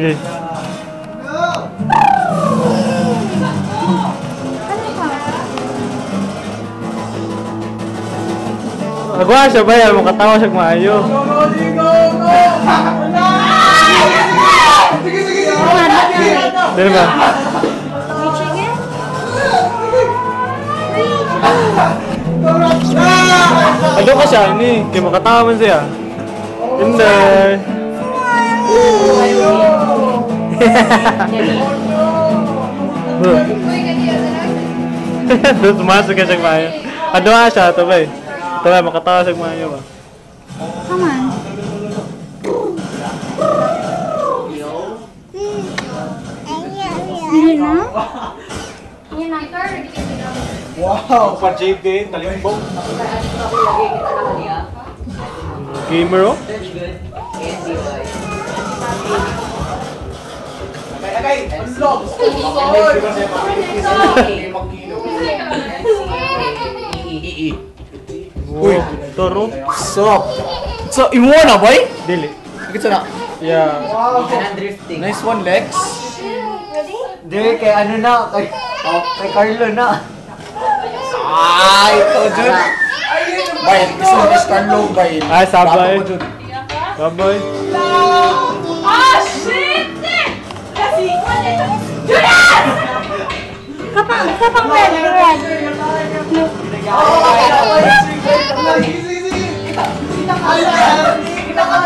Okay. Agwa siya ba yan? Makatawa siya maayo. Dali ba? Ado ka siya, ini. Kaya makatawa man siya. Hindi. Doon sumasok ka siya maayo. Ado ka siya, ito ba eh. Ito ba, makatawa siya maayo ba? Come on. Hindi na? Wow, pa JP, talimbong. Gamer oh? Agay, unlock! Uy, toro. So, imo na, boy? Dili. Ikit na. Yeah. Nice one, Lex. Hindi, kay ano na, kay Carlo na. Ay, ito, Jun. Bay, gusto mo is Carlo, bay. Ay, sabay. Dapat mo, Jun. Sabay. Ah, shit! Kasi, Julian! Kapang red. Kita ka.